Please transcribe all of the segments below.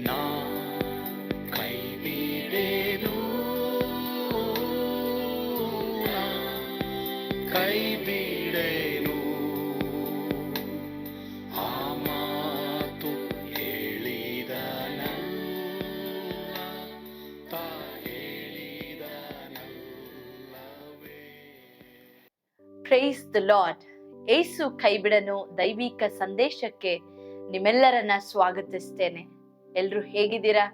ನಾ ಕೈ ಬಿಡೆನು, ನಾ ಕೈ ಬಿಡೆನು. ಆ ಮಾತು ಹೇಳಿದನಲ್ಲ, ತಾ ಹೇಳಿದನಲ್ಲವೇ. Praise the Lord. ಏಸು ಕೈಬಿಡನು ದೈವಿಕ ಸಂದೇಶಕ್ಕೆ ನಿಮ್ಮೆಲ್ಲರನ್ನ ಸ್ವಾಗತಿಸ್ತೇನೆ. ಎಲ್ರು ಹೇಗಿದ್ದೀರಾ?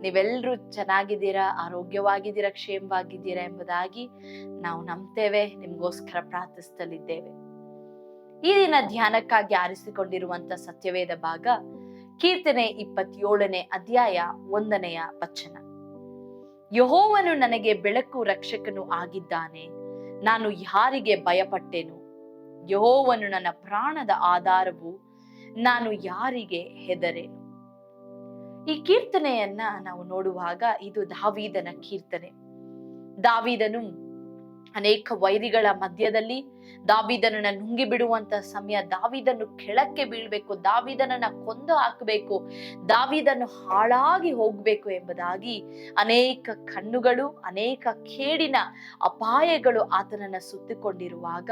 ನೀವೆಲ್ಲರೂ ಚೆನ್ನಾಗಿದ್ದೀರಾ, ಆರೋಗ್ಯವಾಗಿದ್ದೀರಾ, ಕ್ಷೇಮವಾಗಿದ್ದೀರಾ ಎಂಬುದಾಗಿ ನಾವು ನಂಬ್ತೇವೆ. ನಿಮ್ಗೋಸ್ಕರ ಪ್ರಾರ್ಥಿಸಲಿದ್ದೇವೆ. ಈ ದಿನ ಧ್ಯಾನಕ್ಕಾಗಿ ಆರಿಸಿಕೊಂಡಿರುವಂತ ಸತ್ಯವೇದ ಭಾಗ ಕೀರ್ತನೆ 27ನೇ ಅಧ್ಯಾಯ 1ನೇ ವಚನ. ಯೆಹೋವನು ನನಗೆ ಬೆಳಕು ರಕ್ಷಕನು ಆಗಿದ್ದಾನೆ, ನಾನು ಯಾರಿಗೆ ಭಯಪಟ್ಟೆನು? ಯೆಹೋವನು ನನ್ನ ಪ್ರಾಣದ ಆಧಾರವು, ನಾನು ಯಾರಿಗೆ ಹೆದರೇನು? ಈ ಕೀರ್ತನೆಯನ್ನ ನಾವು ನೋಡುವಾಗ ಇದು ದಾವೀದನ ಕೀರ್ತನೆ. ದಾವೀದನು ಅನೇಕ ವೈರಿಗಳ ಮಧ್ಯದಲ್ಲಿ ದಾವೀದನನ್ನ ನುಂಗಿ ಬಿಡುವಂತ ಸಮಯ, ದಾವೀದನ್ನು ಕೆಳಕ್ಕೆ ಬೀಳ್ಬೇಕು, ದಾವೀದನನ್ನ ಕೊಂದು ಹಾಕಬೇಕು, ದಾವೀದನು ಹಾಳಾಗಿ ಹೋಗ್ಬೇಕು ಎಂಬುದಾಗಿ ಅನೇಕ ಕಣ್ಣುಗಳು, ಅನೇಕ ಕೇಡಿನ ಅಪಾಯಗಳು ಆತನನ್ನ ಸುತ್ತಿಕೊಂಡಿರುವಾಗ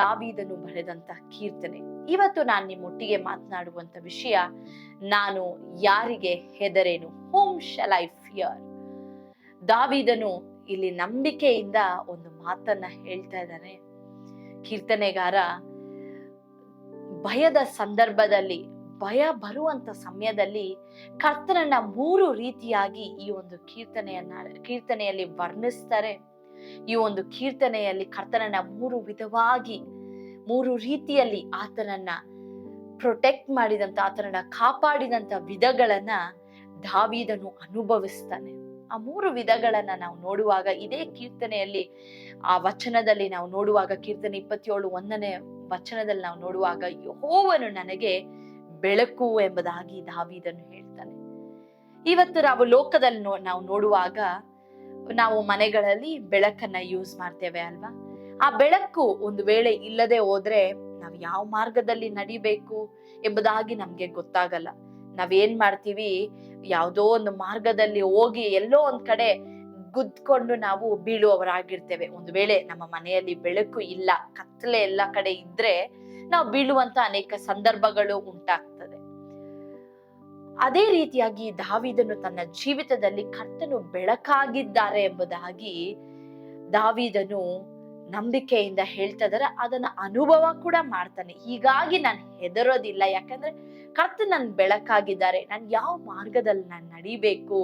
ದಾವೀದನು ಬರೆದಂತ ಕೀರ್ತನೆ. ಇವತ್ತು ನಾನು ನಿಮ್ಮೊಟ್ಟಿಗೆ ಮಾತನಾಡುವಂತ ವಿಷಯ, ನಾನು ಯಾರಿಗೆ ಹೆದರೇನು? whom shall I fear? ದಾವೀದನು ಇಲ್ಲಿ ನಂಬಿಕೆಯಿಂದ ಒಂದು ಮಾತನ್ನ ಹೇಳ್ತಾ ಇದ್ದಾನೆ. ಕೀರ್ತನೆಗಾರ ಭಯದ ಸಂದರ್ಭದಲ್ಲಿ, ಭಯ ಬರುವಂತ ಸಮಯದಲ್ಲಿ ಕರ್ತನನ್ನ 3 ರೀತಿಯಾಗಿ ಈ ಒಂದು ಕೀರ್ತನೆಯಲ್ಲಿ ವರ್ಣಿಸ್ತಾರೆ. ಈ ಒಂದು ಕೀರ್ತನೆಯಲ್ಲಿ ಕರ್ತನನ್ನ 3 ವಿಧವಾಗಿ, 3 ರೀತಿಯಲ್ಲಿ ಆತನನ್ನ ಪ್ರೊಟೆಕ್ಟ್ ಮಾಡಿದಂತ, ಆತನನ್ನ ಕಾಪಾಡಿದಂತ ವಿಧಗಳನ್ನ ದಾವೀದನು ಅನುಭವಿಸ್ತಾನೆ. ಆ 3 ವಿಧಗಳನ್ನ ನಾವು ನೋಡುವಾಗ ಇದೇ ಕೀರ್ತನೆಯಲ್ಲಿ, ಆ ವಚನದಲ್ಲಿ ನಾವು ನೋಡುವಾಗ, ಕೀರ್ತನೆ 27 1ನೇ ವಚನದಲ್ಲಿ ನಾವು ನೋಡುವಾಗ, ಯೆಹೋವನು ನನಗೆ ಬೆಳಕು ಎಂಬುದಾಗಿ ದಾವೀದನು ಹೇಳ್ತಾನೆ. ಇವತ್ತು ನಾವು ಲೋಕದಲ್ಲಿ ನಾವು ನೋಡುವಾಗ, ನಾವು ಮನೆಗಳಲ್ಲಿ ಬೆಳಕನ್ನ ಯೂಸ್ ಮಾಡ್ತೇವೆ ಅಲ್ವಾ? ಆ ಬೆಳಕು ಒಂದು ವೇಳೆ ಇಲ್ಲದೆ ಹೋದ್ರೆ ನಾವು ಯಾವ ಮಾರ್ಗದಲ್ಲಿ ನಡಿಬೇಕು ಎಂಬುದಾಗಿ ನಮ್ಗೆ ಗೊತ್ತಾಗಲ್ಲ. ನಾವೇನ್ ಮಾಡ್ತೀವಿ, ಯಾವುದೋ ಒಂದು ಮಾರ್ಗದಲ್ಲಿ ಹೋಗಿ ಎಲ್ಲೋ ಒಂದ್ ಕಡೆ ಗುದ್ಕೊಂಡು ನಾವು ಬೀಳುವವರಾಗಿರ್ತೇವೆ. ಒಂದು ವೇಳೆ ನಮ್ಮ ಮನೆಯಲ್ಲಿ ಬೆಳಕು ಇಲ್ಲ, ಕತ್ತಲೆ ಎಲ್ಲ ಕಡೆ ಇದ್ರೆ ನಾವು ಬೀಳುವಂತ ಅನೇಕ ಸಂದರ್ಭಗಳು ಉಂಟಾಗ್ತದೆ. ಅದೇ ರೀತಿಯಾಗಿ ದಾವೀದನು ತನ್ನ ಜೀವಿತದಲ್ಲಿ ಕರ್ತನು ಬೆಳಕಾಗಿದ್ದಾರೆ ಎಂಬುದಾಗಿ ದಾವೀದನು ನಂಬಿಕೆಯಿಂದ ಹೇಳ್ತಾ ಇದಾರೆ. ಅದನ್ನ ಅನುಭವ ಕೂಡ ಮಾಡ್ತಾನೆ. ಹೀಗಾಗಿ ನಾನು ಹೆದರೋದಿಲ್ಲ, ಯಾಕಂದ್ರೆ ಕರ್ತ ನನ್ ಬೆಳಕಾಗಿದ್ದಾರೆ. ನಾನು ಯಾವ ಮಾರ್ಗದಲ್ಲಿ ನಾನು ನಡಿಬೇಕು,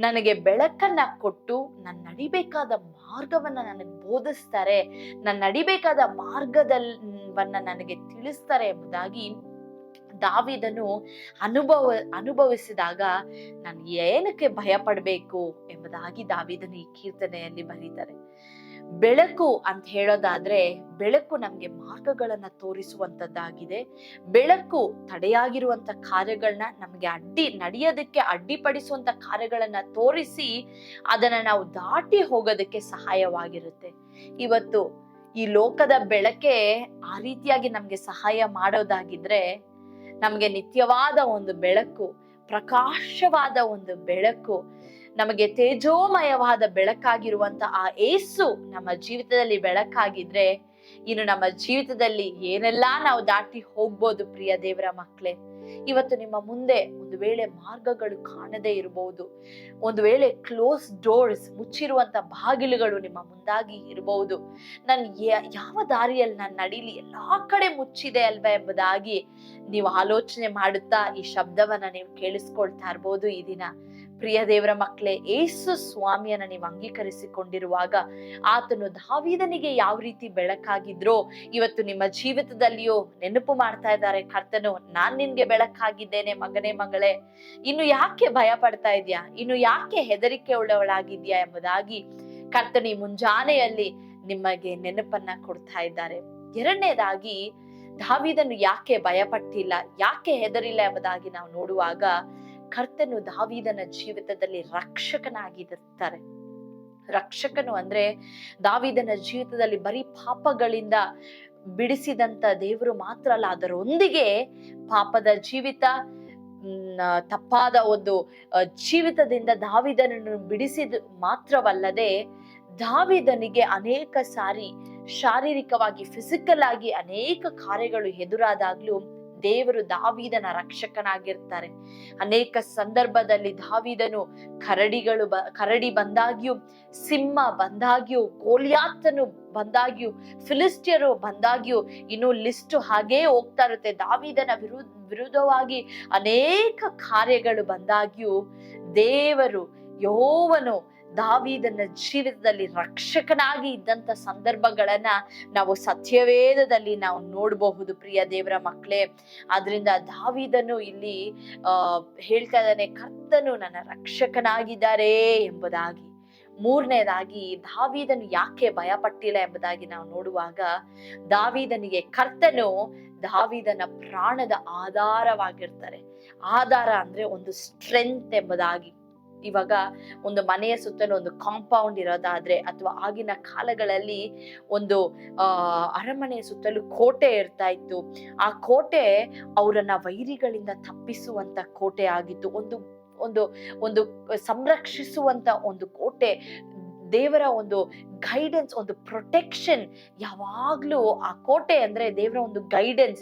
ನನಗೆ ಬೆಳಕನ್ನ ಕೊಟ್ಟು ನಾನು ನಡಿಬೇಕಾದ ಮಾರ್ಗವನ್ನ ನನಗೆ ಬೋಧಿಸ್ತಾರೆ, ನಾನು ನಡಿಬೇಕಾದ ಮಾರ್ಗದವನ್ನ ನನಗೆ ತಿಳಿಸ್ತಾರೆ ಎಂಬುದಾಗಿ ದಾವೀದನು ಅನುಭವಿಸಿದಾಗ ನಾನು ಏನಕ್ಕೆ ಭಯ ಪಡ್ಬೇಕು ಎಂಬುದಾಗಿ ದಾವೀದನು ಈ ಕೀರ್ತನೆಯಲ್ಲಿ ಬರೀತಾರೆ. ಬೆಳಕು ಅಂತ ಹೇಳೋದಾದ್ರೆ, ಬೆಳಕು ನಮ್ಗೆ ಮಾರ್ಗಗಳನ್ನ ತೋರಿಸುವಂತದ್ದಾಗಿದೆ. ಬೆಳಕು ತಡೆಯಾಗಿರುವಂತ ಕಾರ್ಯಗಳನ್ನ ನಮ್ಗೆ ನಡೆಯೋದಕ್ಕೆ ಅಡ್ಡಿಪಡಿಸುವಂತ ಕಾರ್ಯಗಳನ್ನ ತೋರಿಸಿ ಅದನ್ನ ನಾವು ದಾಟಿ ಹೋಗೋದಕ್ಕೆ ಸಹಾಯವಾಗಿರುತ್ತೆ. ಇವತ್ತು ಈ ಲೋಕದ ಬೆಳಕೆ ಆ ರೀತಿಯಾಗಿ ನಮ್ಗೆ ಸಹಾಯ ಮಾಡೋದಾಗಿದ್ರೆ, ನಮ್ಗೆ ನಿತ್ಯವಾದ ಒಂದು ಬೆಳಕು, ಪ್ರಕಾಶವಾದ ಒಂದು ಬೆಳಕು, ನಮಗೆ ತೇಜೋಮಯವಾದ ಬೆಳಕಾಗಿರುವಂತ ಆ ಏಸು ನಮ್ಮ ಜೀವಿತದಲ್ಲಿ ಬೆಳಕಾಗಿದ್ರೆ, ಇನ್ನು ನಮ್ಮ ಜೀವಿತದಲ್ಲಿ ಏನೆಲ್ಲಾ ನಾವು ದಾಟಿ ಹೋಗ್ಬೋದು. ಪ್ರಿಯ ದೇವರ ಮಕ್ಕಳೇ, ಇವತ್ತು ನಿಮ್ಮ ಮುಂದೆ ಒಂದು ವೇಳೆ ಮಾರ್ಗಗಳು ಕಾಣದೇ ಇರಬಹುದು, ಒಂದು ವೇಳೆ ಕ್ಲೋಸ್ ಡೋರ್ಸ್, ಮುಚ್ಚಿರುವಂತ ಬಾಗಿಲುಗಳು ನಿಮ್ಮ ಮುಂದಾಗಿ ಇರಬಹುದು. ನಾನು ಯಾವ ದಾರಿಯಲ್ಲಿ ನಾನು ನಡೀಲಿ, ಎಲ್ಲಾ ಕಡೆ ಮುಚ್ಚಿದೆ ಅಲ್ವಾ ಎಂಬುದಾಗಿ ನೀವು ಆಲೋಚನೆ ಮಾಡುತ್ತಾ ಈ ಶಬ್ದವನ್ನ ನೀವು ಕೇಳಿಸ್ಕೊಳ್ತಾ ಇರ್ಬೋದು. ಈ ದಿನ ಪ್ರಿಯ ದೇವರ ಮಕ್ಕಳೇ, ಏಸು ಸ್ವಾಮಿಯನ್ನ ನೀವು ಅಂಗೀಕರಿಸಿಕೊಂಡಿರುವಾಗ ಆತನು ದಾವೀದನಿಗೆ ಯಾವ ರೀತಿ ಬೆಳಕಾಗಿದ್ರೋ ಇವತ್ತು ನಿಮ್ಮ ಜೀವಿತದಲ್ಲಿಯೂ ನೆನಪು ಮಾಡ್ತಾ ಇದ್ದಾರೆ. ಕರ್ತನು, ನಾನ್ ನಿನ್ಗೆ ಬೆಳಕಾಗಿದ್ದೇನೆ ಮಗನೇ, ಮಗಳೇ, ಇನ್ನು ಯಾಕೆ ಭಯ ಪಡ್ತಾ ಇದ್ಯಾ, ಇನ್ನು ಯಾಕೆ ಹೆದರಿಕೆ ಉಳ್ಳವಳಾಗಿದ್ಯಾ ಎಂಬುದಾಗಿ ಕರ್ತನು ಈ ಮುಂಜಾನೆಯಲ್ಲಿ ನಿಮಗೆ ನೆನಪನ್ನ ಕೊಡ್ತಾ ಇದ್ದಾರೆ. ಎರಡನೇದಾಗಿ, ದಾವೀದನು ಯಾಕೆ ಭಯ ಪಟ್ಟಿಲ್ಲ, ಯಾಕೆ ಹೆದರಿಲ್ಲ ಎಂಬುದಾಗಿ ನಾವು ನೋಡುವಾಗ, ಕರ್ತನು ದಾವೀದನ ಜೀವಿತದಲ್ಲಿ ರಕ್ಷಕನಾಗಿರ್ತಾರೆ. ರಕ್ಷಕನು ಅಂದ್ರೆ ದಾವೀದನ ಜೀವಿತದಲ್ಲಿ ಬರೀ ಪಾಪಗಳಿಂದ ಬಿಡಿಸಿದಂತ ದೇವರು ಮಾತ್ರ ಅಲ್ಲ, ಅದರೊಂದಿಗೆ ಪಾಪದ ಜೀವಿತ, ತಪ್ಪಾದ ಒಂದು ಜೀವಿತದಿಂದ ದಾವೀದನನ್ನು ಬಿಡಿಸಿದ ಮಾತ್ರವಲ್ಲದೆ, ದಾವೀದನಿಗೆ ಅನೇಕ ಸಾರಿ ಶಾರೀರಿಕವಾಗಿ ಫಿಸಿಕಲ್ ಆಗಿ ಅನೇಕ ಕಾರ್ಯಗಳು ಎದುರಾದಾಗ್ಲೂ ದೇವರು ದಾವೀದನ ರಕ್ಷಕನಾಗಿರ್ತಾರೆ. ಅನೇಕ ಸಂದರ್ಭದಲ್ಲಿ ದಾವೀದನು ಕರಡಿ ಬಂದಾಗ್ಯೂ, ಸಿಂಹ ಬಂದಾಗ್ಯೂ, ಗೋಲಿಯಾತನು ಬಂದಾಗ್ಯೂ, ಫಿಲಿಸ್ಟಿಯರು ಬಂದಾಗ್ಯೂ, ಇನ್ನು ಲಿಸ್ಟ್ ಹಾಗೇ ಹೋಗ್ತಾ ಇರುತ್ತೆ. ದಾವೀದನ ವಿರುದ್ಧವಾಗಿ ಅನೇಕ ಕಾರ್ಯಗಳು ಬಂದಾಗ್ಯೂ ದೇವರು ಯೆಹೋವನು ದಾವೀದನ ಜೀವಿತದಲ್ಲಿ ರಕ್ಷಕನಾಗಿ ಇದ್ದಂತ ಸಂದರ್ಭಗಳನ್ನ ನಾವು ಸತ್ಯವೇದದಲ್ಲಿ ನಾವು ನೋಡಬಹುದು ಪ್ರಿಯ ದೇವರ ಮಕ್ಕಳೇ. ಆದ್ರಿಂದ ದಾವೀದನು ಇಲ್ಲಿ ಹೇಳ್ತಾ ಇದ್ದಾನೆ, ಕರ್ತನು ನನ್ನ ರಕ್ಷಕನಾಗಿದ್ದಾರೆ ಎಂಬುದಾಗಿ. ಮೂರನೇದಾಗಿ ದಾವೀದನು ಯಾಕೆ ಭಯ ಪಟ್ಟಿಲ್ಲ ಎಂಬುದಾಗಿ ನಾವು ನೋಡುವಾಗ, ದಾವೀದನಿಗೆ ಕರ್ತನು ದಾವೀದನ ಪ್ರಾಣದ ಆಧಾರವಾಗಿರ್ತಾರೆ. ಆಧಾರ ಅಂದ್ರೆ ಒಂದು ಸ್ಟ್ರೆಂತ್ ಎಂಬುದಾಗಿ. ಇವಾಗ ಒಂದು ಮನೆಯ ಸುತ್ತಲೂ ಒಂದು ಕಾಂಪೌಂಡ್ ಇರೋದಾದ್ರೆ, ಅಥವಾ ಆಗಿನ ಕಾಲಗಳಲ್ಲಿ ಒಂದು ಅರಮನೆಯ ಸುತ್ತಲೂ ಕೋಟೆ ಇರ್ತಾ ಇತ್ತು. ಆ ಕೋಟೆ ಅವರನ್ನ ವೈರಿಗಳಿಂದ ತಪ್ಪಿಸುವಂತ ಕೋಟೆ ಆಗಿತ್ತು. ಒಂದು ಒಂದು ಒಂದು ಸಂರಕ್ಷಿಸುವಂತ ಒಂದು ಕೋಟೆ. ದೇವರ ಒಂದು ಗೈಡೆನ್ಸ್, ಒಂದು ಪ್ರೊಟೆಕ್ಷನ್ ಯಾವಾಗ್ಲೂ ಆ ಕೋಟೆ ಅಂದ್ರೆ ದೇವರ ಒಂದು ಗೈಡೆನ್ಸ್,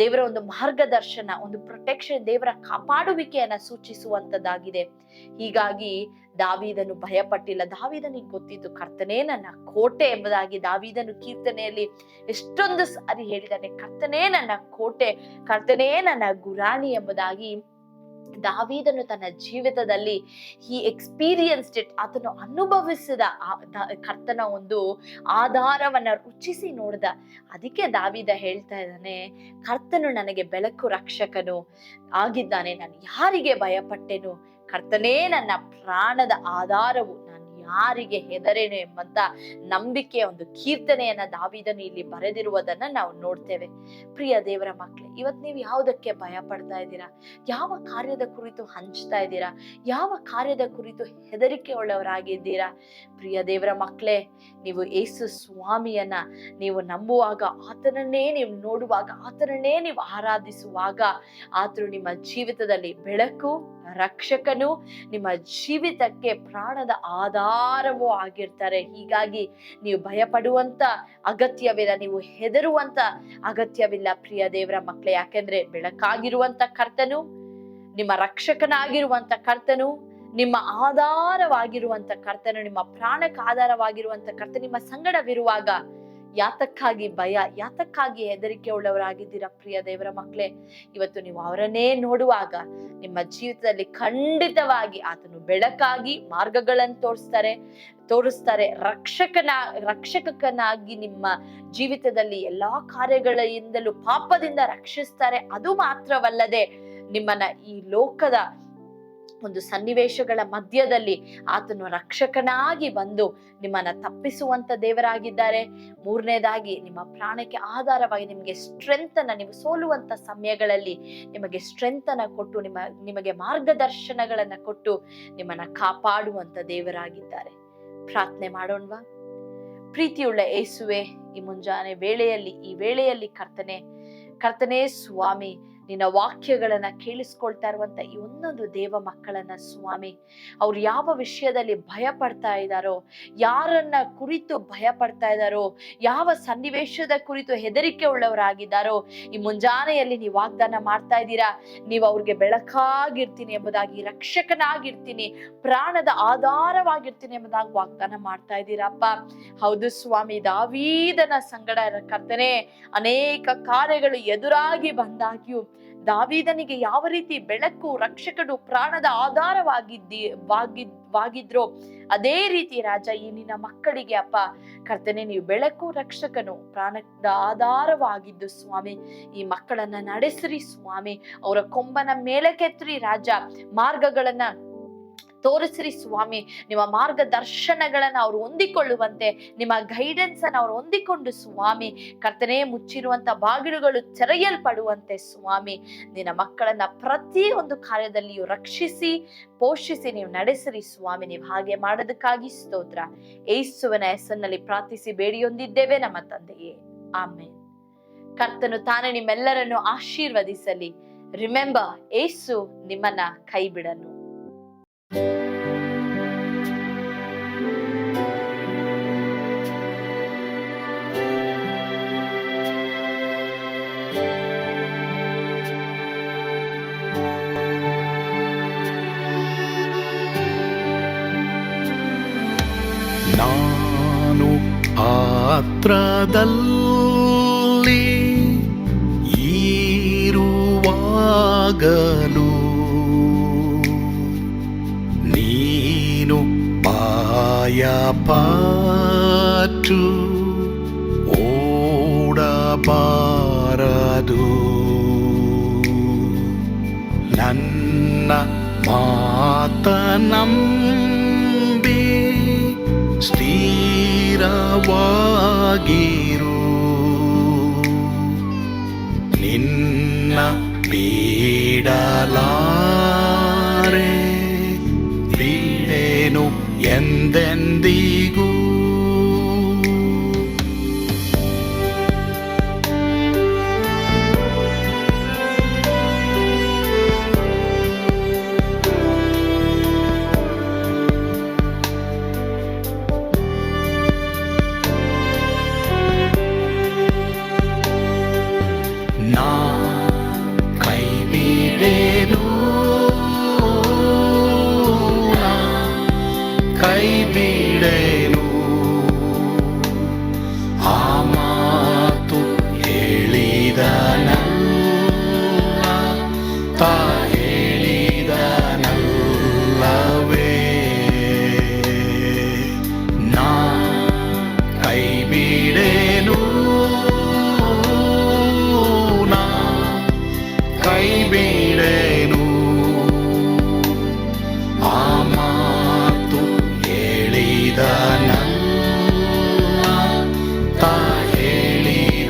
ದೇವರ ಒಂದು ಮಾರ್ಗದರ್ಶನ, ಒಂದು ಪ್ರೊಟೆಕ್ಷನ್, ದೇವರ ಕಾಪಾಡುವಿಕೆಯನ್ನ ಸೂಚಿಸುವಂತದ್ದಾಗಿದೆ. ಹೀಗಾಗಿ ದಾವೀದನು ಭಯ ಪಟ್ಟಿಲ್ಲ. ದಾವೀದನಿಗೆ ಗೊತ್ತಿತ್ತು ಕರ್ತನೇ ನನ್ನ ಕೋಟೆ ಎಂಬುದಾಗಿ. ದಾವೀದನು ಕೀರ್ತನೆಯಲ್ಲಿ ಎಷ್ಟೊಂದು ಸಾರಿ ಹೇಳಿದ್ದಾನೆ, ಕರ್ತನೇ ನನ್ನ ಕೋಟೆ, ಕರ್ತನೇ ನನ್ನ ಗುರಾಣಿ ಎಂಬುದಾಗಿ. ದಾವೀದನು ತನ್ನ ಜೀವಿತದಲ್ಲಿ ಈ ಎಕ್ಸ್ಪೀರಿಯನ್ಸ್ಡ್ ಇಟ್, ಆತನು ಅನುಭವಿಸಿದ ಕರ್ತನ ಒಂದು ಆಧಾರವನ್ನ ರುಚಿಸಿ ನೋಡಿದ. ಅದಕ್ಕೆ ದಾವೀದ ಹೇಳ್ತಾ ಇದ್ದಾನೆ, ಕರ್ತನು ನನಗೆ ಬೆಳಕು ರಕ್ಷಕನು ಆಗಿದ್ದಾನೆ, ನಾನು ಯಾರಿಗೆ ಭಯಪಟ್ಟೆನು, ಕರ್ತನೇ ನನ್ನ ಪ್ರಾಣದ ಆಧಾರವು, ನಾನು ಯಾರಿಗೆ ಹೆದರೇನು ಎಂಬಂತ ನಂಬಿಕೆಯ ಒಂದು ಕೀರ್ತನೆಯನ್ನ ದಾವೀದನು ಇಲ್ಲಿ ಬರೆದಿರುವುದನ್ನ ನಾವು ನೋಡ್ತೇವೆ. ಪ್ರಿಯ ದೇವರ ಮಕ್ಕಳೇ, ಇವತ್ ನೀವು ಯಾವುದಕ್ಕೆ ಭಯ ಪಡ್ತಾ ಇದ್ದೀರಾ? ಯಾವ ಕಾರ್ಯದ ಕುರಿತು ಹಂಚ್ತಾ ಇದ್ದೀರಾ? ಯಾವ ಕಾರ್ಯದ ಕುರಿತು ಹೆದರಿಕೆ ಉಳ್ಳವರಾಗಿದ್ದೀರಾ? ಪ್ರಿಯ ದೇವರ ಮಕ್ಕಳೇ, ನೀವು ಯೇಸು ಸ್ವಾಮಿಯನ್ನ ನೀವು ನಂಬುವಾಗ, ಆತನನ್ನೇ ನೀವು ನೋಡುವಾಗ, ಆತನನ್ನೇ ನೀವು ಆರಾಧಿಸುವಾಗ, ಆತನು ನಿಮ್ಮ ಜೀವಿತದಲ್ಲಿ ಬೆಳಕು, ರಕ್ಷಕನು, ನಿಮ್ಮ ಜೀವಿತಕ್ಕೆ ಪ್ರಾಣದ ಆಧಾರವೂ ಆಗಿರ್ತಾರೆ. ಹೀಗಾಗಿ ನೀವು ಭಯ ಪಡುವಂತ ಅಗತ್ಯವಿಲ್ಲ, ನೀವು ಹೆದರುವಂತ ಅಗತ್ಯವಿಲ್ಲ ಪ್ರಿಯ ದೇವರ ಮಕ್ಕಳೇ. ಯಾಕೆಂದ್ರೆ ಬೆಳಕಾಗಿರುವಂತ ಕರ್ತನು, ನಿಮ್ಮ ರಕ್ಷಕನಾಗಿರುವಂತ ಕರ್ತನು, ನಿಮ್ಮ ಆಧಾರವಾಗಿರುವಂತ ಕರ್ತನು, ನಿಮ್ಮ ಪ್ರಾಣಕ್ಕೆ ಆಧಾರವಾಗಿರುವಂತ ಕರ್ತನು ನಿಮ್ಮ ಸಂಗಡವಿರುವಾಗ ಯಾತಕ್ಕಾಗಿ ಭಯ, ಯಾತಕ್ಕಾಗಿ ಹೆದರಿಕೆ ಉಳ್ಳವರಾಗಿದ್ದೀರಾ ಪ್ರಿಯ ದೇವರ ಮಕ್ಕಳೇ? ಇವತ್ತು ನೀವು ಅವರನ್ನೇ ನೋಡುವಾಗ ನಿಮ್ಮ ಜೀವಿತದಲ್ಲಿ ಖಂಡಿತವಾಗಿ ಆತನು ಬೆಳಕಾಗಿ ಮಾರ್ಗಗಳನ್ನು ತೋರಿಸ್ತಾರೆ. ರಕ್ಷಕನಾಗಿ ನಿಮ್ಮ ಜೀವಿತದಲ್ಲಿ ಎಲ್ಲಾ ಕಾರ್ಯಗಳಿಂದಲೂ ಪಾಪದಿಂದ ರಕ್ಷಿಸ್ತಾರೆ. ಅದು ಮಾತ್ರವಲ್ಲದೆ ನಿಮ್ಮನ್ನ ಈ ಲೋಕದ ಒಂದು ಸನ್ನಿವೇಶಗಳ ಮಧ್ಯದಲ್ಲಿ ಆತನು ರಕ್ಷಕನಾಗಿ ಬಂದು ನಿಮ್ಮನ್ನ ತಪ್ಪಿಸುವಂತ ದೇವರಾಗಿದ್ದಾರೆ. ಮೂರನೇದಾಗಿ ನಿಮ್ಮ ಪ್ರಾಣಕ್ಕೆ ಆಧಾರವಾಗಿ ನಿಮಗೆ ಸ್ಟ್ರೆಂತ್ ಅನ್ನ, ನೀವು ಸೋಲುವಂತ ಸಮಯಗಳಲ್ಲಿ ನಿಮಗೆ ಸ್ಟ್ರೆಂತ್ ಅನ್ನ ಕೊಟ್ಟು, ನಿಮಗೆ ಮಾರ್ಗದರ್ಶನಗಳನ್ನ ಕೊಟ್ಟು ನಿಮ್ಮನ್ನ ಕಾಪಾಡುವಂತ ದೇವರಾಗಿದ್ದಾರೆ. ಪ್ರಾರ್ಥನೆ ಮಾಡೋಣವಾ? ಪ್ರೀತಿಯುಳ್ಳ ಯೇಸುವೆ, ಈ ಮುಂಜಾನೆ ಈ ವೇಳೆಯಲ್ಲಿ ಕರ್ತನೇ ಸ್ವಾಮಿ, ನಿನ್ನ ವಾಕ್ಯಗಳನ್ನ ಕೇಳಿಸ್ಕೊಳ್ತಾ ಇರುವಂತ ಈ ಒಂದೊಂದು ದೇವ ಮಕ್ಕಳನ್ನ ಸ್ವಾಮಿ, ಅವ್ರು ಯಾವ ವಿಷಯದಲ್ಲಿ ಭಯ ಪಡ್ತಾ ಇದ್ದಾರೋ, ಯಾರನ್ನ ಕುರಿತು ಭಯ ಪಡ್ತಾ ಇದ್ದಾರೋ, ಯಾವ ಸನ್ನಿವೇಶದ ಕುರಿತು ಹೆದರಿಕೆ ಉಳ್ಳವರಾಗಿದ್ದಾರೋ, ಈ ಮುಂಜಾನೆಯಲ್ಲಿ ನೀವು ವಾಗ್ದಾನ ಮಾಡ್ತಾ ಇದ್ದೀರಾ, ನೀವು ಅವ್ರಿಗೆ ಬೆಳಕಾಗಿರ್ತೀನಿ ಎಂಬುದಾಗಿ, ರಕ್ಷಕನಾಗಿರ್ತೀನಿ, ಪ್ರಾಣದ ಆಧಾರವಾಗಿರ್ತೀನಿ ಎಂಬುದಾಗಿ ವಾಗ್ದಾನ ಮಾಡ್ತಾ ಇದ್ದೀರಪ್ಪ. ಹೌದು ಸ್ವಾಮಿ, ದಾವೀದನ ಸಂಗಡ ಕರ್ತನೇ ಅನೇಕ ಕಾರ್ಯಗಳು ಎದುರಾಗಿ ಬಂದಾಗ್ಯೂ ದಾವೀದನಿಗೆ ಯಾವ ರೀತಿ ಬೆಳಕು, ರಕ್ಷಕನು, ಪ್ರಾಣದ ಆಧಾರವಾಗಿದ್ರೋ ಅದೇ ರೀತಿ ರಾಜ ಈ ನಿನ್ನ ಮಕ್ಕಳಿಗೆ ಅಪ್ಪ ಕರ್ತನೆ ನೀವು ಬೆಳಕು, ರಕ್ಷಕನು, ಪ್ರಾಣದ ಆಧಾರವಾಗಿದ್ದು ಸ್ವಾಮಿ ಈ ಮಕ್ಕಳನ್ನ ನಡೆಸ್ರಿ ಸ್ವಾಮಿ. ಅವರ ಕೊಂಬನ ಮೇಲೆ ಕೆತ್ರಿ ರಾಜ, ಮಾರ್ಗಗಳನ್ನ ತೋರಿಸ್ರಿ ಸ್ವಾಮಿ. ನಿಮ್ಮ ಮಾರ್ಗದರ್ಶನಗಳನ್ನ ಅವ್ರು ಹೊಂದಿಕೊಳ್ಳುವಂತೆ, ನಿಮ್ಮ ಗೈಡೆನ್ಸ್ ಅನ್ನ ಅವ್ರು ಹೊಂದಿಕೊಂಡು ಸ್ವಾಮಿ ಕರ್ತನೇ ಮುಚ್ಚಿರುವಂತ ಬಾಗಿಲುಗಳು ತೆರೆಯಲ್ಪಡುವಂತೆ ಸ್ವಾಮಿ ನಿನ್ನ ಮಕ್ಕಳನ್ನ ಪ್ರತಿಯೊಂದು ಕಾರ್ಯದಲ್ಲಿಯೂ ರಕ್ಷಿಸಿ ಪೋಷಿಸಿ ನೀವು ನಡೆಸಿರಿ ಸ್ವಾಮಿ. ನೀವು ಹಾಗೆ ಮಾಡೋದಕ್ಕಾಗಿ ಸ್ತೋತ್ರ. ಯೇಸುವಿನ ಹೆಸರಿನಲ್ಲಿ ಪ್ರಾರ್ಥಿಸಿ ಬೇಡಿಯೊಂದಿದ್ದೇವೆ ನಮ್ಮ ತಂದೆಯೇ, ಆಮೆನ್. ಕರ್ತನು ತಾನೇ ನಿಮ್ಮೆಲ್ಲರನ್ನು ಆಶೀರ್ವದಿಸಲಿ. ರಿಮೆಂಬರ್, ಯೇಸು ನಿಮ್ಮನ್ನ ಕೈ ಬಿಡನು. ನಾನು ಪಾತ್ರದಲ್ಲಿ ಇರುವಾಗಲೂ ನೀನು ಭಯಪಟ್ಟು ಓಡಬಾರದು. ನನ್ನ ಮಾತನಂಬಿ ಸ್ಥಿರವಾಗಿರು. ನಿನ್ನ ಬಿಡಲಾರೆ, ಬಿಡೆನು ಎಂದೆಂದಿಗೂ. ನಾ ಕೈ ಬಿಡೆನು, ನಾ ಕೈ ಬಿಡೆನು. ಆ ಮಾತು ಹೇಳಿದನಲ್ಲ, ತಾ ಹೇಳಿದನಲ್ಲವೇ. ನಾ ಕೈ ಬಿಡೆನು, ಕೈ ಬಿಡೆನು. ಆ ಮಾತು ಹೇಳಿದನಲ್ಲ, ತಾ ಹೇಳಿದನಲ್ಲವೇ.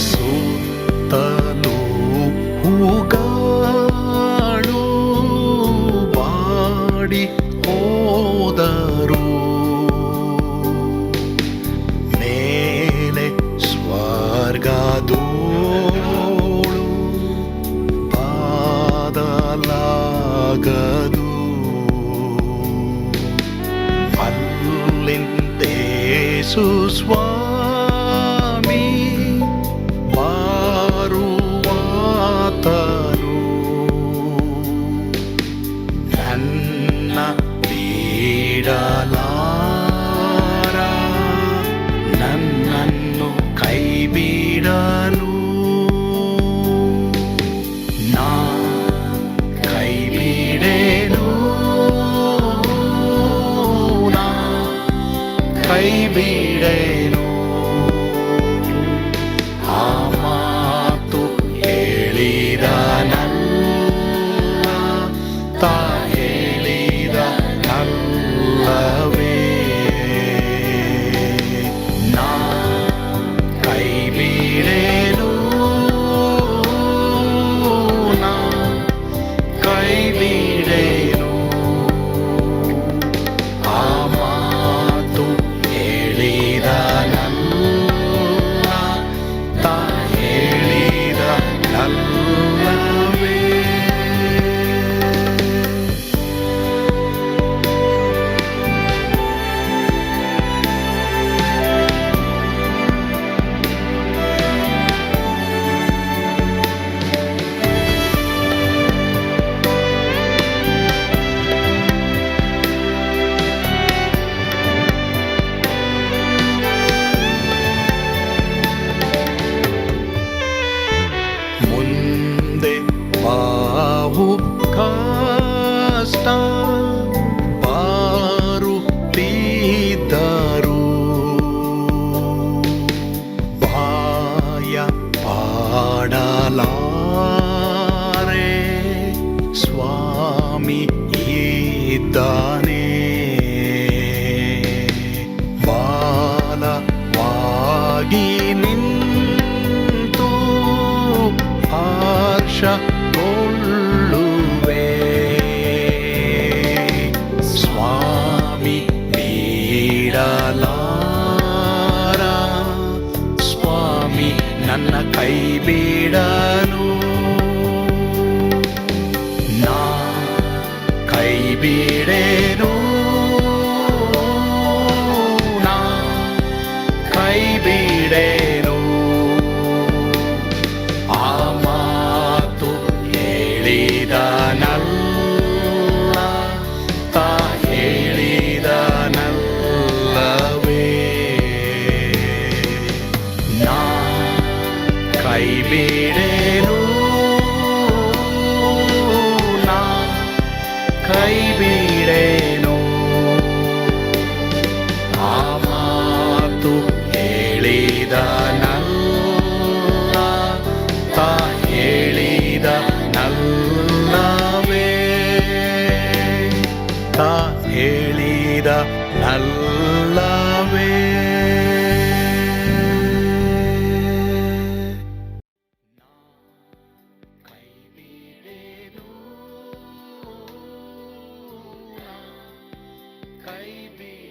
ಸುತ್ತಲೂ ಹೂಗಳು ಬಾಡಿ ಹೋದರು, ಮೇಲೆ ಸ್ವರ್ಗದೋಳು ಬಾದಲಾಗದು. ಅಲ್ಲಿಂದೇಸು ಸ್ವಾಮಿ ಬಾರುವಾತನು, ನನ್ನ ಬಿಡಲಾರ, ನನ್ನನ್ನು ಕೈ ಬಿಡನು. ನಾ ಕೈ ಬಿಡೆನು, ನಾ ಕೈ ಬಿಡೆನು. ಆ ಮಾತು ಹೇಳಿದನಲ್ಲ, ತಾ ಹೇಳಿದನಲ್ಲವೇ. ನಾ ಕೈ ಬಿಡೆನು, ನಾ ಕೈ ಬಿಡೆನು. ಆ ಮಾತು ಹೇಳಿದನಲ್ಲ, ತಾ ಹೇಳಿದನಲ್ಲವೇ. ಮುಂದೆ ಬಾವು ಕಷ್ಟ ಬಾರುತ್ತಿದ್ದರು, ಭಯ ಪಾಡಲಾರೆ, ಸ್ವಾಮಿ ಇದ್ದಾನೆ. ಬಾಲವಾಗಿ ನಿಂತು ಆ ಬಿಡೆನು ನಾ ಕೈ ಬಿಡೆನು ಆ ಮಾತು ಹೇಳಿದನಲ್ಲ ತಾ ಹೇಳಿದನಲ್ಲವೇ ನಾ ಕೈ ಬಿಡೆನು ನಾ ಕೈ ಬಿಡೆನು ಆ ಮಾತು ಹೇಳಿದನಲ್ಲ ತಾ ಹೇಳಿದನಲ್ಲವೇ ತಾ ಹೇಳಿದನಲ್ಲವೇ ಕೈ ಬಿಡೆನು ಕೈ ಬಿಡೆನು